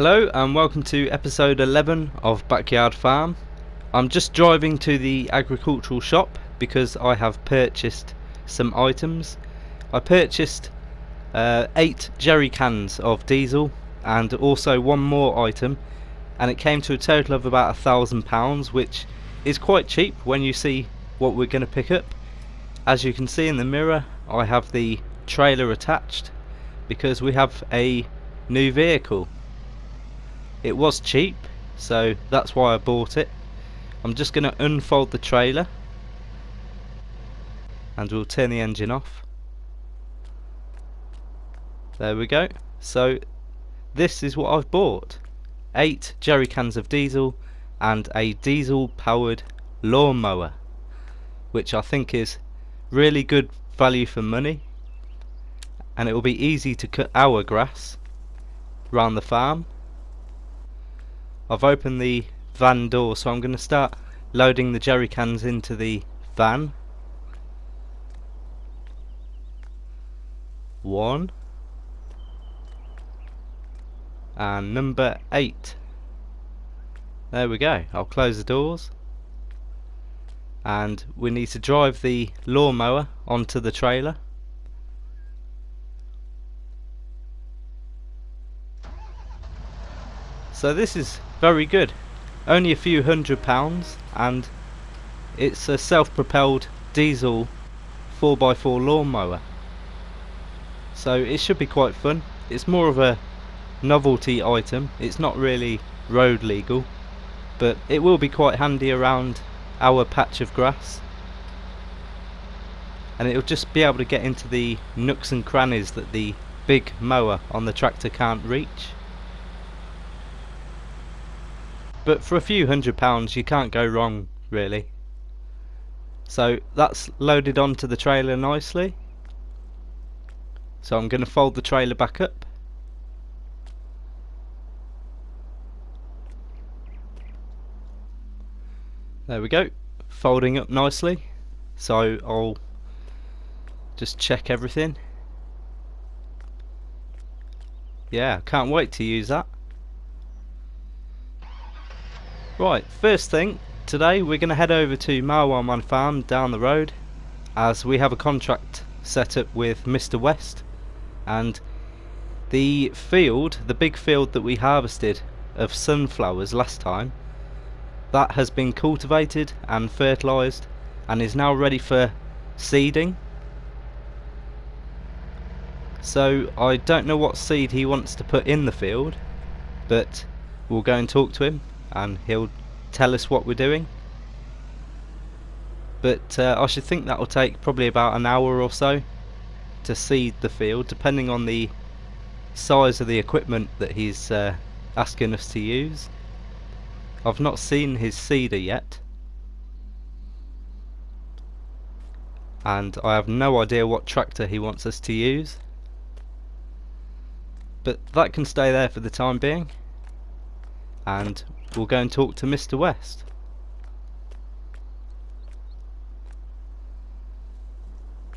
Hello and welcome to episode 11 of Backyard Farm. I'm just driving to the agricultural shop because I have purchased some items. I purchased 8 jerry cans of diesel and also one more item, and it came to a total of about £1,000, which is quite cheap when you see what we're going to pick up. As you can see in the mirror, I have the trailer attached because we have a new vehicle. It was cheap, so that's why I bought it. I'm just going to unfold the trailer and we'll turn the engine off. There we go. So this is what I've bought: 8 jerry cans of diesel and a diesel powered lawnmower, which I think is really good value for money, and it will be easy to cut our grass around the farm. I've opened the van door, so I'm going to start loading the jerry cans into the van. 1 and number 8. There we go. I'll close the doors and we need to drive the lawnmower onto the trailer. So this is very good, only a few £100, and it's a self-propelled diesel 4x4 lawnmower, so it should be quite fun. It's more of a novelty item, it's not really road legal, but it will be quite handy around our patch of grass, and it'll just be able to get into the nooks and crannies that the big mower on the tractor can't reach. But for a few £100 you can't go wrong, really. So that's loaded onto the trailer nicely. So I'm going to fold the trailer back up. There we go, folding up nicely. So I'll just check everything. Yeah, can't wait to use that. Right, first thing, today we're going to head over to Mower farm down the road, as we have a contract set up with Mr. West, and the field, the big field that we harvested of sunflowers last time, that has been cultivated and fertilised and is now ready for seeding. So I don't know what seed he wants to put in the field, but we'll go and talk to him and he'll tell us what we're doing. But I should think that will take probably about an hour or so to seed the field, depending on the size of the equipment that he's asking us to use. I've not seen his seeder yet, and I have no idea what tractor he wants us to use, but that can stay there for the time being, and we'll go and talk to Mr. West.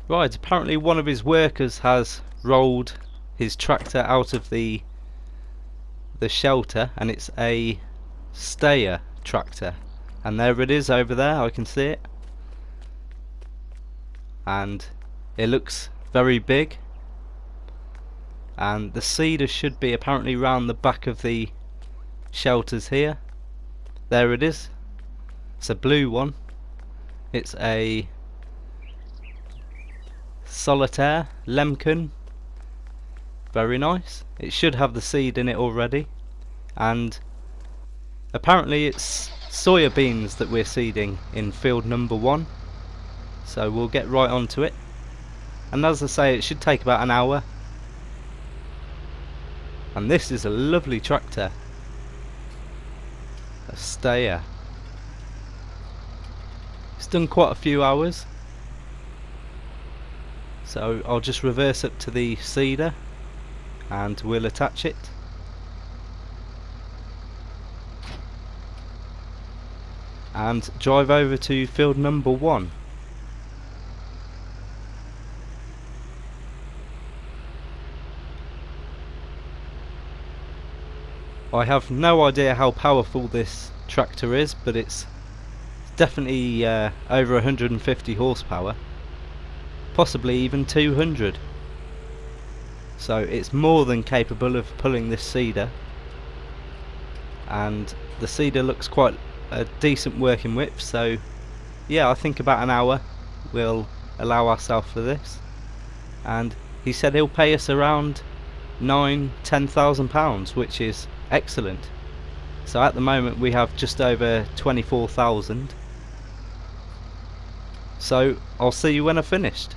Right, apparently one of his workers has rolled his tractor out of the shelter, and it's a stayer tractor, and there it is over there, I can see it, and it looks very big, and the seeder should be apparently round the back of the shelters here. There it is, it's a blue one, it's a solitaire lemon, very nice. It should have the seed in it already, and apparently it's soya beans that we're seeding in field number 1, so we'll get right onto it. And as I say, it should take about an hour, and this is a lovely tractor, a stayer. It's done quite a few hours, so I'll just reverse up to the seeder and we'll attach it. And drive over to field number 1. I have no idea how powerful this tractor is, but it's definitely over 150 horsepower, possibly even 200. So it's more than capable of pulling this seeder, and the seeder looks quite a decent working width. So yeah, I think about an hour we'll allow ourselves for this, and he said he'll pay us around £10,000, which is excellent. So at the moment we have just over 24,000. So I'll see you when I've finished.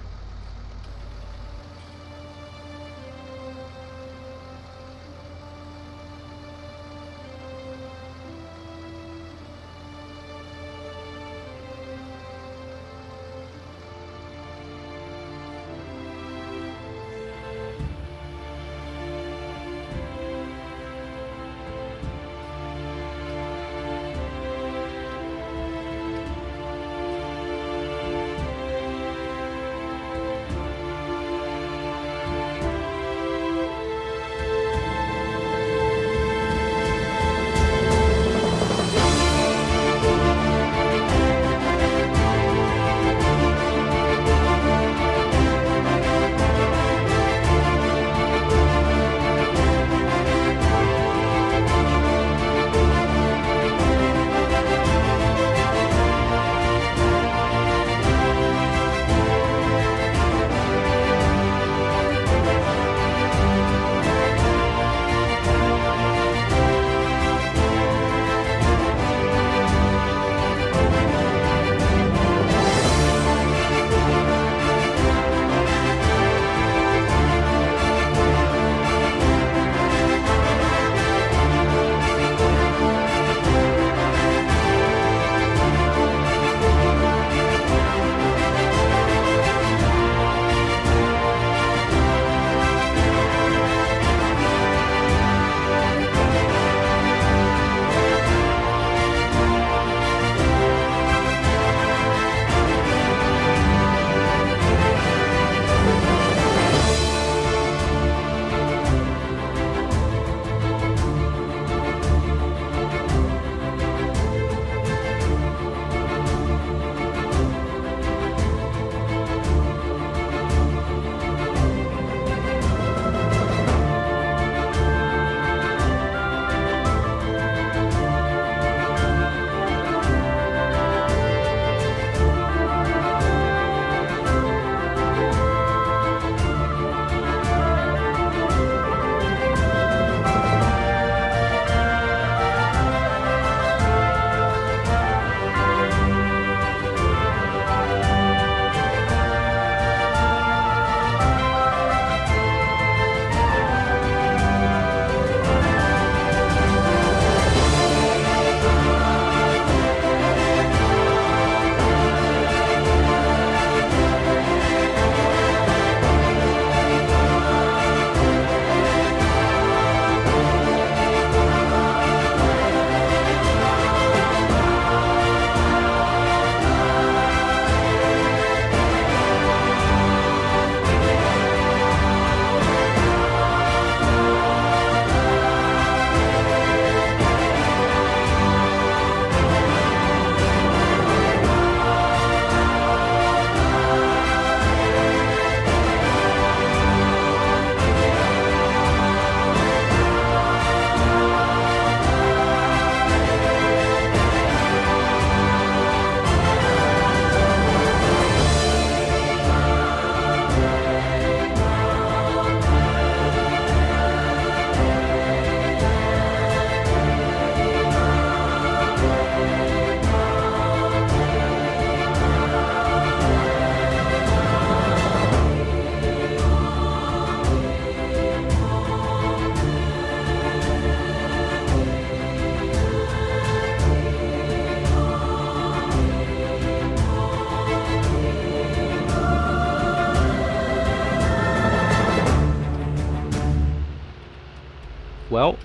Well,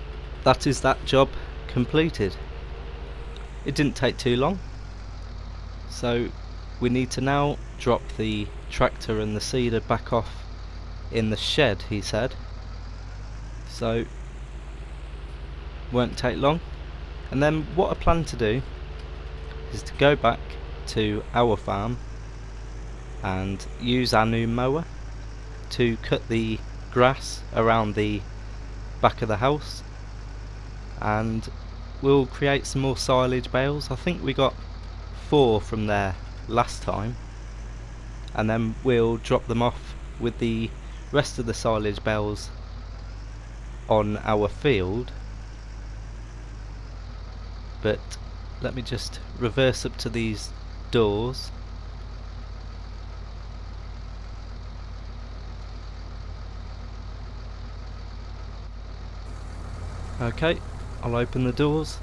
that is that job completed. It didn't take too long. So we need to now drop the tractor and the seeder back off in the shed, he said. So won't take long. And then what I plan to do is to go back to our farm and use our new mower to cut the grass around the back of the house, and we'll create some more silage bales. I think we got 4 from there last time, and then we'll drop them off with the rest of the silage bales on our field. But let me just reverse up to these doors. Okay, I'll open the doors,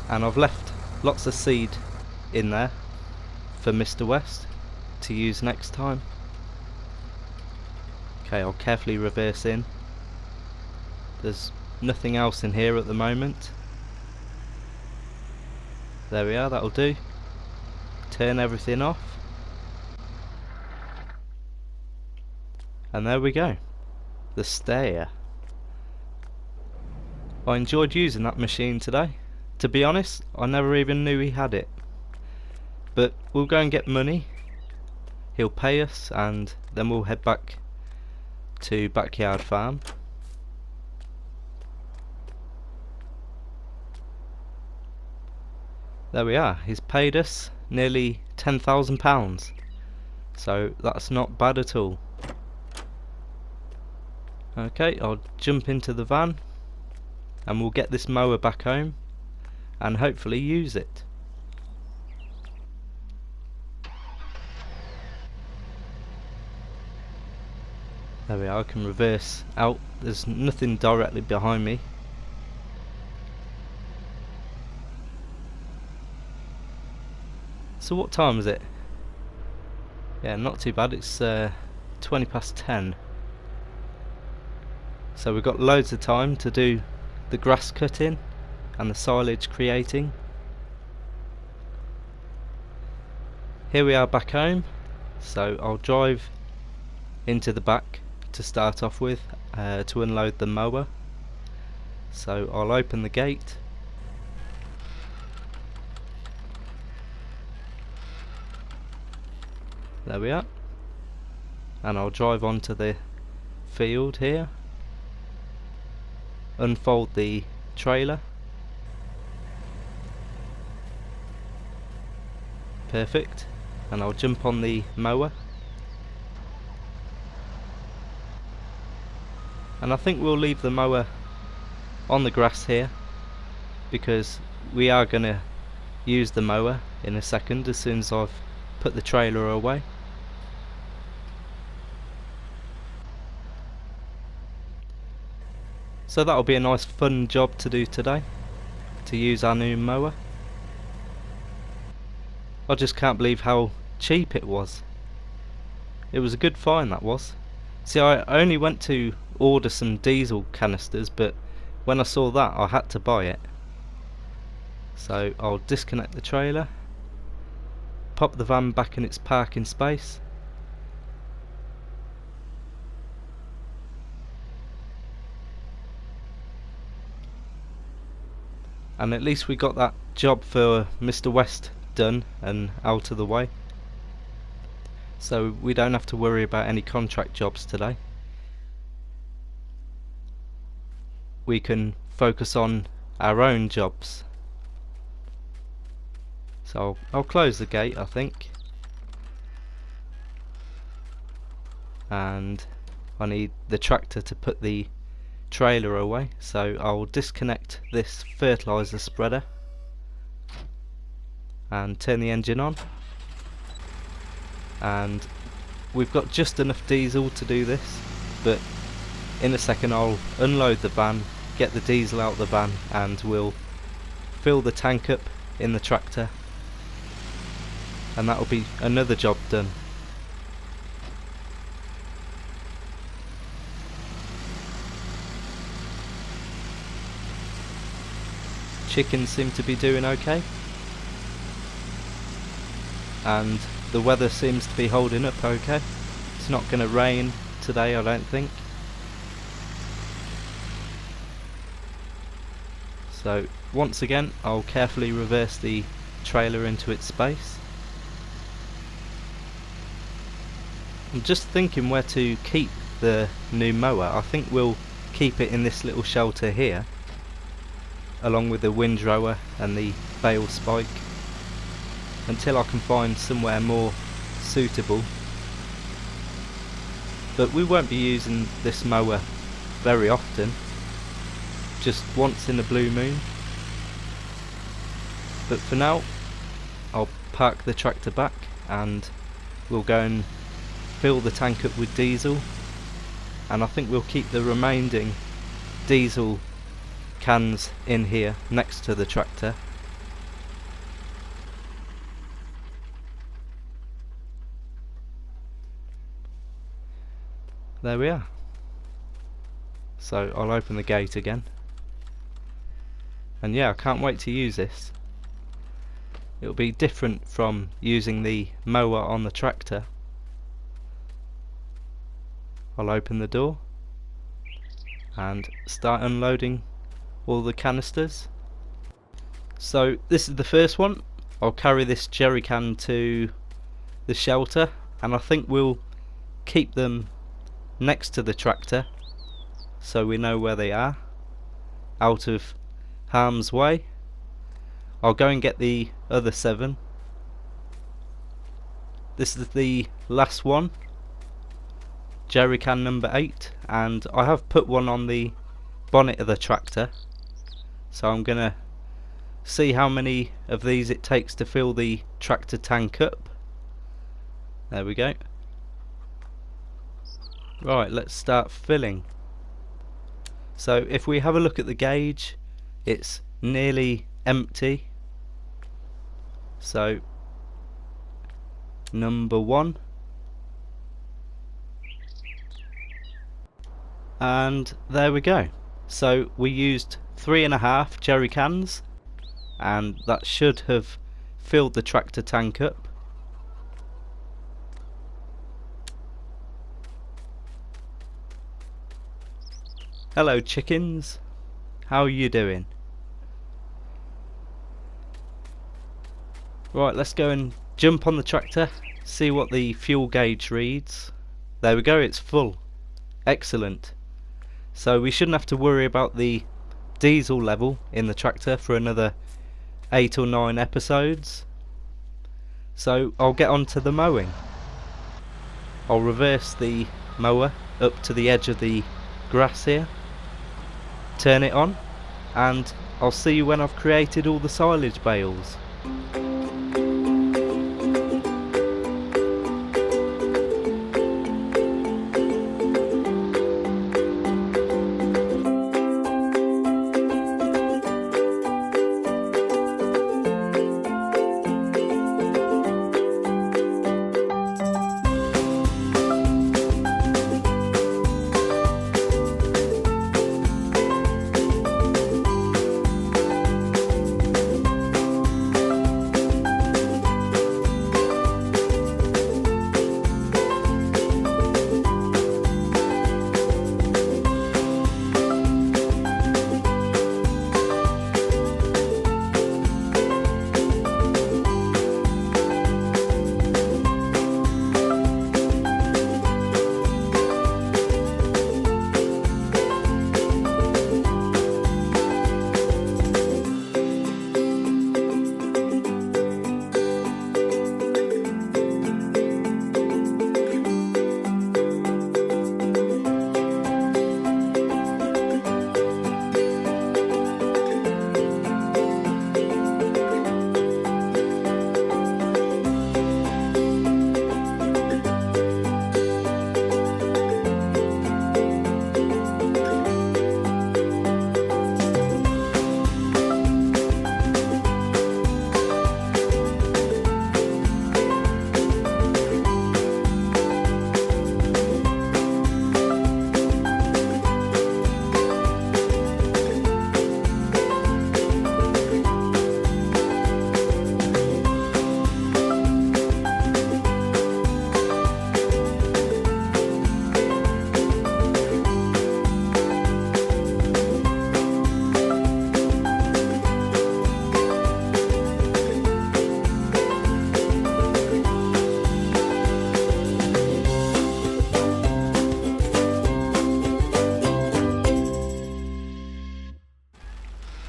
and I've left lots of seed in there for Mr. West to use next time. Okay, I'll carefully reverse in. There's nothing else in here at the moment. There we are, that'll do. Turn everything off, and there we go, the stair. I enjoyed using that machine today. To be honest, I never even knew he had it. But we'll go and get money, he'll pay us, and then we'll head back to Backyard Farm. There we are, he's paid us nearly £10,000, so that's not bad at all. Okay, I'll jump into the van and we'll get this mower back home and hopefully use it. There we are, I can reverse out, there's nothing directly behind me. So what time is it? Yeah, not too bad, it's 20 past 10. So we've got loads of time to do the grass cutting and the silage creating. Here we are back home, so I'll drive into the back to start off with to unload the mower. So I'll open the gate. There we are, and I'll drive onto the field here, unfold the trailer. Perfect. And I'll jump on the mower, and I think we'll leave the mower on the grass here because we are going to use the mower in a second as soon as I've put the trailer away. So that'll be a nice fun job to do today, to use our new mower. I just can't believe how cheap it was. It was a good find, that was. See, I only went to order some diesel canisters, but when I saw that I had to buy it. So I'll disconnect the trailer, pop the van back in its parking space, and at least we got that job for Mr. West done and out of the way, so we don't have to worry about any contract jobs today. We can focus on our own jobs. So I'll close the gate, I think, and I need the tractor to put the trailer away, so I'll disconnect this fertilizer spreader and turn the engine on, and we've got just enough diesel to do this, but in a second I'll unload the van, get the diesel out of the van, and we'll fill the tank up in the tractor, and that'll be another job done. Chickens seem to be doing okay, and the weather seems to be holding up okay. It's not going to rain today, I don't think. So once again I'll carefully reverse the trailer into its space. I'm just thinking where to keep the new mower. I think we'll keep it in this little shelter here, along with the windrower and the bale spike, until I can find somewhere more suitable. But we won't be using this mower very often, just once in a blue moon. But for now I'll park the tractor back and we'll go and fill the tank up with diesel, and I think we'll keep the remaining diesel cans in here next to the tractor. There we are. So I'll open the gate again, and yeah, I can't wait to use this. It'll be different from using the mower on the tractor. I'll open the door and start unloading all the canisters. So this is the first one. I'll carry this jerry can to the shelter, and I think we'll keep them next to the tractor so we know where they are, out of harm's way. I'll go and get the other 7. This is the last one, jerry can number 8, and I have put one on the bonnet of the tractor, so I'm gonna see how many of these it takes to fill the tractor tank up. There we go. Right, let's start filling. So if we have a look at the gauge, it's nearly empty. So number 1, and there we go. So we used 3.5 jerry cans, and that should have filled the tractor tank up. Hello chickens, how are you doing? Right, let's go and jump on the tractor, see what the fuel gauge reads. There we go, it's full. Excellent. So we shouldn't have to worry about the diesel level in the tractor for another 8 or 9 episodes. So I'll get on to the mowing. I'll reverse the mower up to the edge of the grass here, turn it on, and I'll see you when I've created all the silage bales.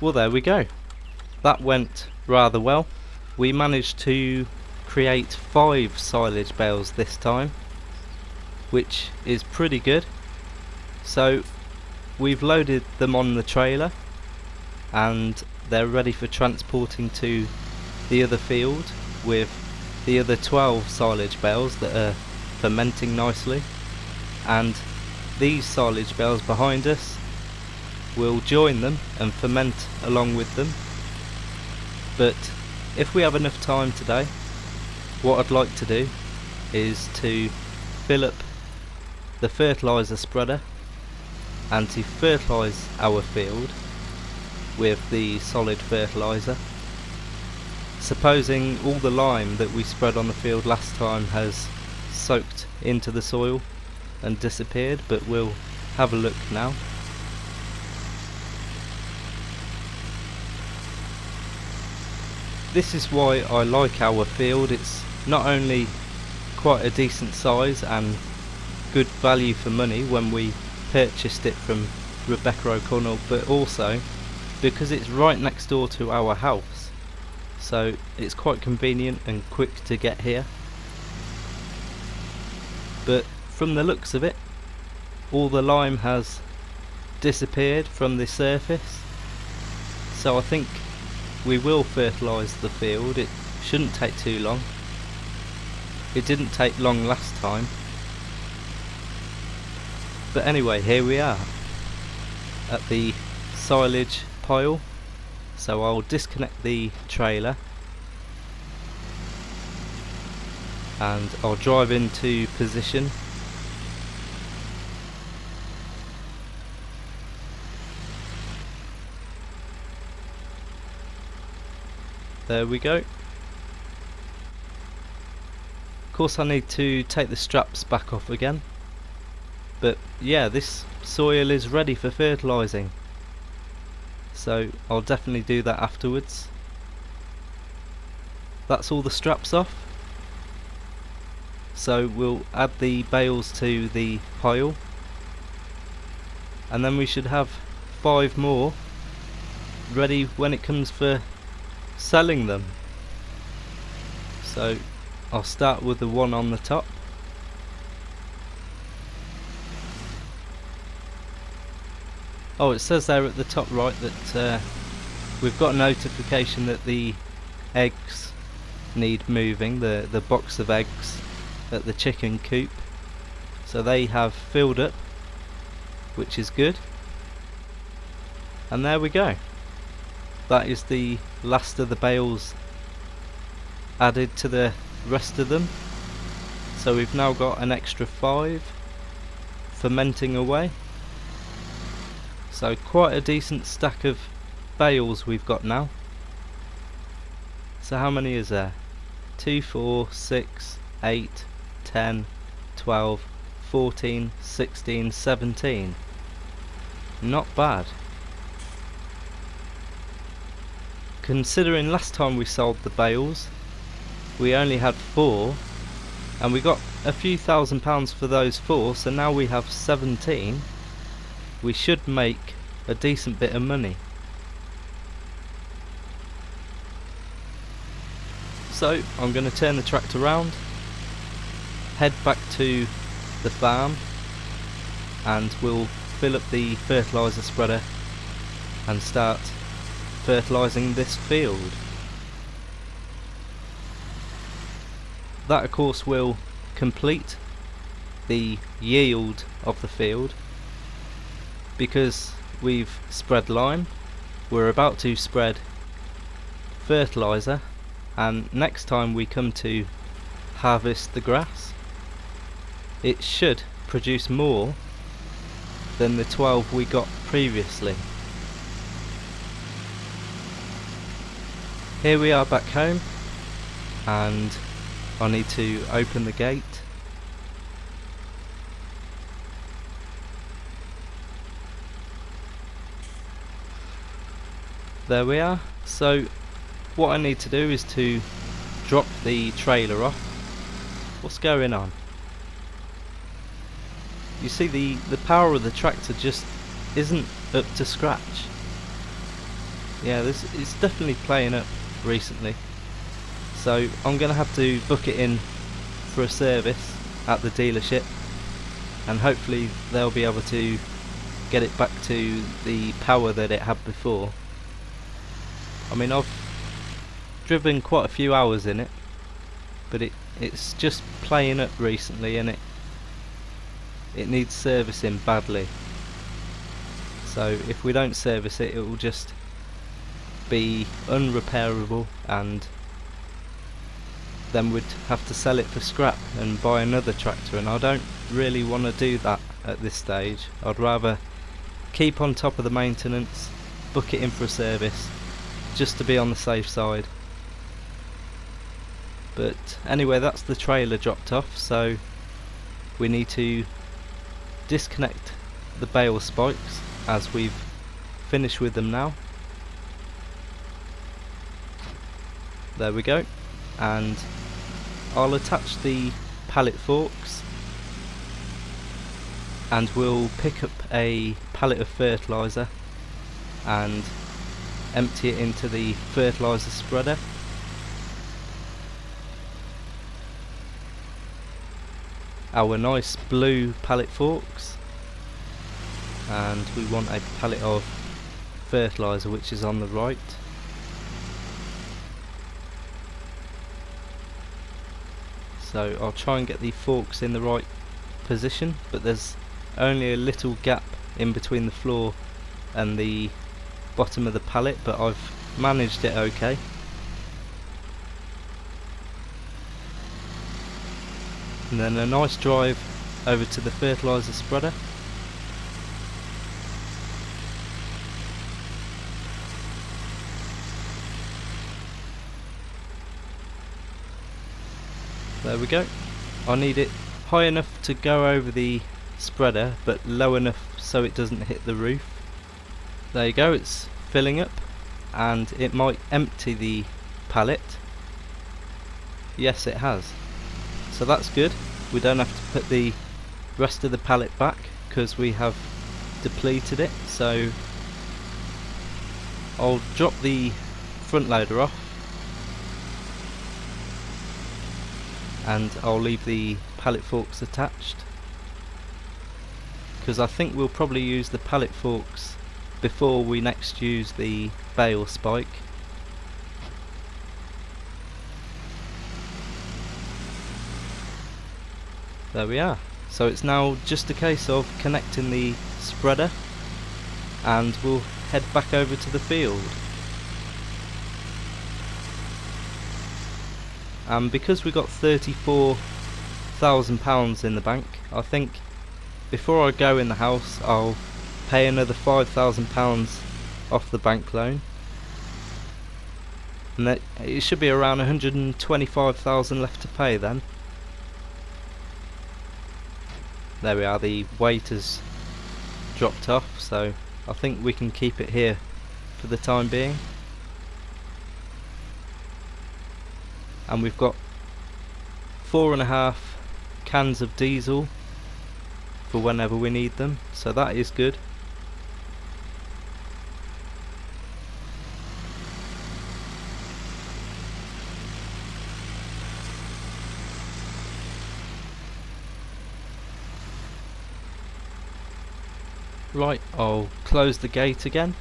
Well, there we go. That went rather well. We managed to create 5 silage bales this time, which is pretty good. So we've loaded them on the trailer and they're ready for transporting to the other field with the other 12 silage bales that are fermenting nicely, and these silage bales behind us will join them and ferment along with them. But if we have enough time today, what I'd like to do is to fill up the fertiliser spreader and to fertilise our field with the solid fertiliser. Supposing all the lime that we spread on the field last time has soaked into the soil and disappeared, but we'll have a look now. This is why I like our field. It's not only quite a decent size and good value for money when we purchased it from Rebecca O'Connell, but also because it's right next door to our house, so it's quite convenient and quick to get here. But from the looks of it, all the lime has disappeared from the surface, so I think we will fertilise the field. It shouldn't take too long. It didn't take long last time. But anyway, here we are at the silage pile, so I'll disconnect the trailer and I'll drive into position. There we go. Of course I need to take the straps back off again, but yeah, this soil is ready for fertilising, so I'll definitely do that afterwards. That's all the straps off, so we'll add the bales to the pile and then we should have 5 more ready when it comes for selling them. So I'll start with the one on the top. Oh, it says there at the top right that we've got a notification that the eggs need moving, the box of eggs at the chicken coop. So they have filled up, which is good. And there we go. That is the last of the bales added to the rest of them. So we've now got an extra 5 fermenting away. So quite a decent stack of bales we've got now. So how many is there? 2, 4, 6, 8, 10, 12, 14, 16, 17. Not bad. Considering last time we sold the bales we only had 4 and we got a few £1,000s for those 4, so now we have 17. We should make a decent bit of money. So I'm going to turn the tractor around, head back to the farm, and we'll fill up the fertiliser spreader and start fertilising this field. That of course will complete the yield of the field, because we've spread lime, we're about to spread fertiliser, and next time we come to harvest the grass it should produce more than the 12 we got previously. Here we are back home, and I need to open the gate. There we are. So what I need to do is to drop the trailer off. What's going on? You see the power of the tractor just isn't up to scratch. Yeah, it's definitely playing up recently. So I'm going to have to book it in for a service at the dealership, and hopefully they'll be able to get it back to the power that it had before. I mean, I've driven quite a few hours in it, but it's just playing up recently, and it needs servicing badly. So if we don't service it, it will just be unrepairable, and then we'd have to sell it for scrap and buy another tractor, and I don't really want to do that at this stage. I'd rather keep on top of the maintenance, book it in for a service, just to be on the safe side. But anyway, that's the trailer dropped off, so we need to disconnect the bale spikes, as we've finished with them now. There we go. And I'll attach the pallet forks, and we'll pick up a pallet of fertiliser and empty it into the fertiliser spreader. Our nice blue pallet forks, and we want a pallet of fertiliser, which is on the right. So I'll try and get the forks in the right position, but there's only a little gap in between the floor and the bottom of the pallet, but I've managed it okay. And then a nice drive over to the fertiliser spreader. There we go. I need it high enough to go over the spreader, but low enough so it doesn't hit the roof. There you go, it's filling up, and it might empty the pallet. Yes, it has. So that's good. We don't have to put the rest of the pallet back because we have depleted it. So I'll drop the front loader off, and I'll leave the pallet forks attached, because I think we'll probably use the pallet forks before we next use the bale spike. There we are. So it's now just a case of connecting the spreader, and we'll head back over to the field. Because we got £34,000 in the bank, I think before I go in the house I'll pay another £5,000 off the bank loan, and that it should be around 125,000 left to pay then. There we are, the weight has dropped off, so I think we can keep it here for the time being. And we've got 4.5 cans of diesel for whenever we need them, so that is good. Right, I'll close the gate again.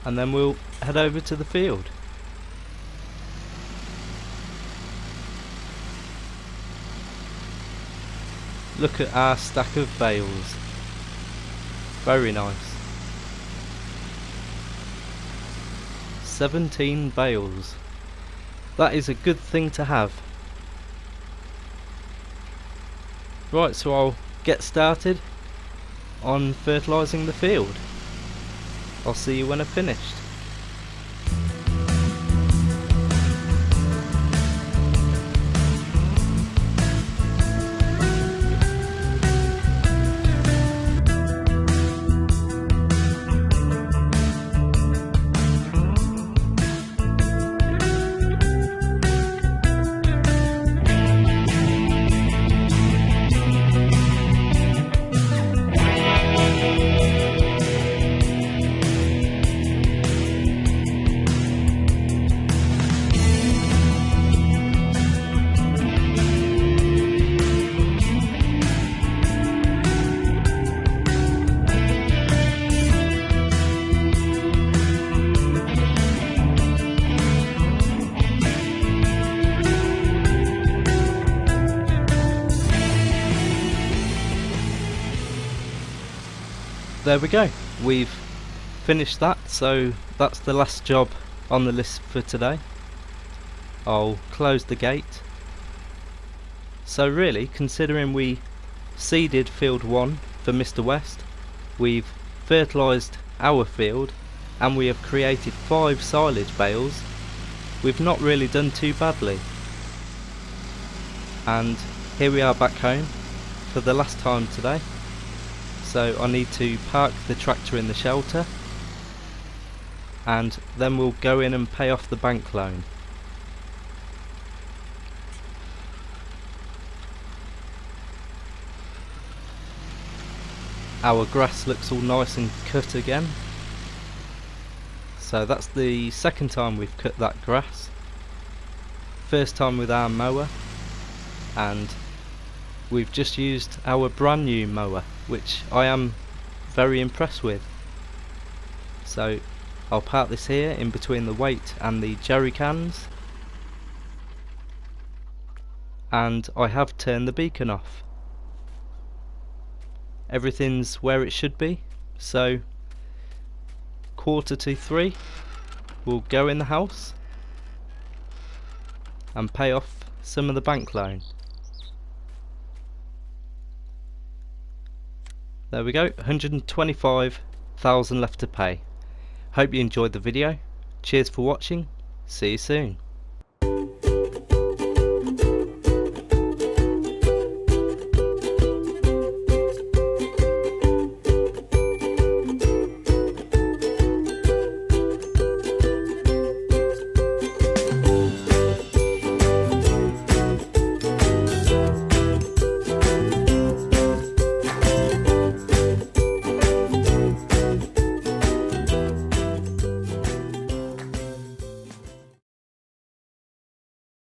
And then we'll head over to the field. Look at our stack of bales. Very nice. 17 bales. That is a good thing to have. Right, so I'll get started on fertilising the field. I'll see you when I've finished. there we go, we've finished that, so that's the last job on the list for today. I'll close the gate. So really, considering we seeded field 1 for Mr. West, we've fertilised our field, and we have created 5 silage bales, we've not really done too badly. And here we are back home for the last time today. So I need to park the tractor in the shelter, and then we'll go in and pay off the bank loan. Our grass looks all nice and cut again. So that's the second time we've cut that grass. First time with our mower, and we've just used our brand new mower, which I am very impressed with. So I'll park this here in between the weight and the jerry cans, and I have turned the beacon off. Everything's where it should be, so 2:45 we'll go in the house and pay off some of the bank loan. There we go, 125,000 left to pay. Hope you enjoyed the video. Cheers for watching. See you soon.